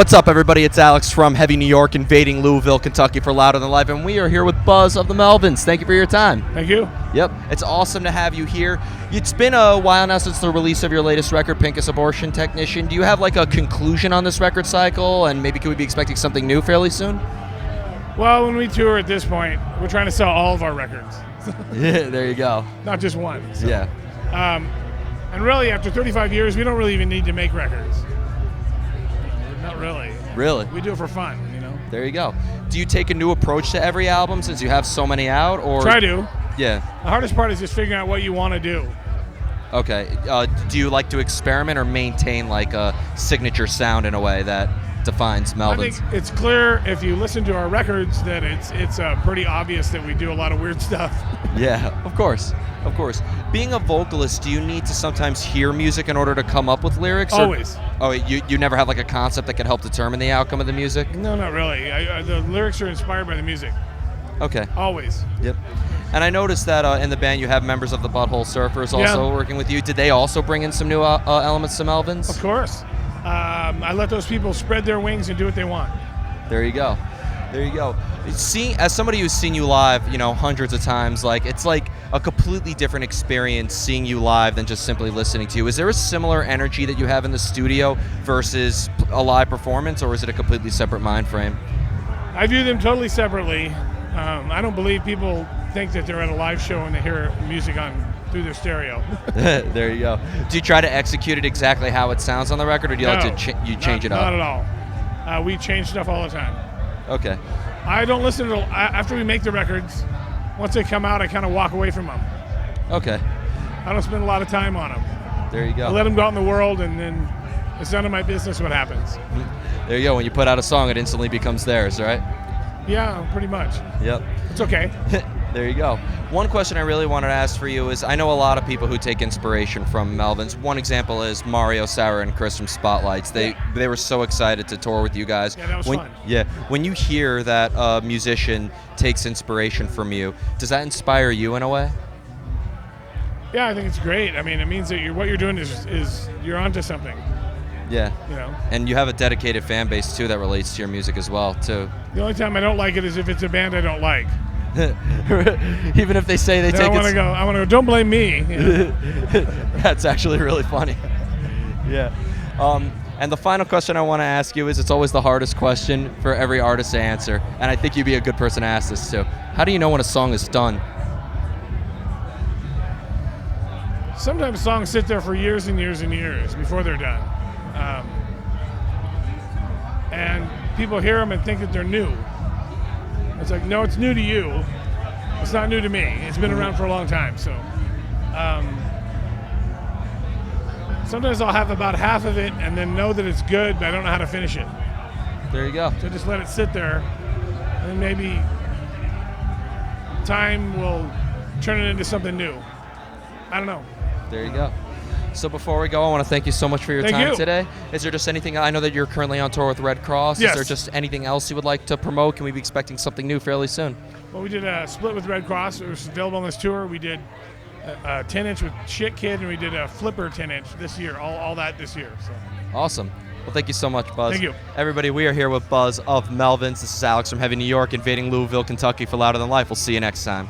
What's up, everybody? It's Alex from Heavy New York, invading Louisville, Kentucky for Louder Than Life, and we are here with Buzz of the Melvins. Thank you for your time. Thank you. Yep, it's awesome to have you here. It's been a while now since the release of your latest record, Pincus Abortion Technician. Do you have like a conclusion on this record cycle, and maybe could we be expecting something new fairly soon? Well, when we tour at this point, we're trying to sell all of our records. Yeah, there you go. Not just one. So. Yeah. And really, after 35 years, we don't really even need to make records. Not really. Really? We do it for fun, you know. There you go. Do you take a new approach to every album since you have so many out, or Try to. Yeah. The hardest part is just figuring out what you want to do. Okay. Do you like to experiment or maintain like a signature sound in a way that defines Melvins? I think it's clear if you listen to our records that it's pretty obvious that we do a lot of weird stuff. Yeah, of course. Of course. Being a vocalist, do you need to sometimes hear music in order to come up with lyrics? Always. Oh, you never have like a concept that can help determine the outcome of the music? No, not really. The lyrics are inspired by the music. Okay. Always. Yep. And I noticed that in the band you have members of the Butthole Surfers also working with you. Did they also bring in some new elements to Melvins? Of course. I let those people spread their wings and do what they want. There you go. There you go. As somebody who's seen you live, hundreds of times, like it's like a completely different experience seeing you live than just simply listening to you. Is there a similar energy that you have in the studio versus a live performance, or is it a completely separate mind frame? I view them totally separately. I don't believe people think that they're at a live show and they hear music through their stereo. There you go. Do you try to execute it exactly how it sounds on the record, or do you like to change it up? Not at all. We change stuff all the time. Okay. I don't listen to after we make the records. Once they come out, I kind of walk away from them. Okay. I don't spend a lot of time on them. There you go. I let them go out in the world, and then it's none of my business what happens. There you go. When you put out a song, it instantly becomes theirs, right? Yeah, pretty much. Yep. It's okay. There you go. One question I really wanted to ask for you is, I know a lot of people who take inspiration from Melvins. One example is Mario, Sarah, and Chris from Spotlights. They were so excited to tour with you guys. Yeah, that was fun. Yeah. When you hear that a musician takes inspiration from you, does that inspire you in a way? Yeah, I think it's great. I mean, it means that what you're doing is you're onto something. Yeah. You know. And you have a dedicated fan base too that relates to your music as well too. The only time I don't like it is if it's a band I don't like. Even if they say they take it. I want to go. Don't blame me. You know? That's actually really funny. Yeah. And the final question I want to ask you is, it's always the hardest question for every artist to answer, and I think you'd be a good person to ask this to. How do you know when a song is done? Sometimes songs sit there for years and years and years before they're done. And people hear them and think that they're new. It's like, no, it's new to you. It's not new to me. It's been around for a long time. So sometimes I'll have about half of it and then know that it's good, but I don't know how to finish it. There you go. So just let it sit there, and then maybe time will turn it into something new. I don't know. There you go. So before we go, I want to thank you so much for your time today. Is there just anything, I know that you're currently on tour with Red Cross. Yes. Is there just anything else you would like to promote? Can we be expecting something new fairly soon? Well, we did a split with Red Cross. It was available on this tour. We did a 10-inch with Shit Kid, and we did a flipper 10-inch this year, all that this year. So. Awesome. Well, thank you so much, Buzz. Thank you. Everybody, we are here with Buzz of Melvins. This is Alex from Heavy New York, invading Louisville, Kentucky for Louder Than Life. We'll see you next time.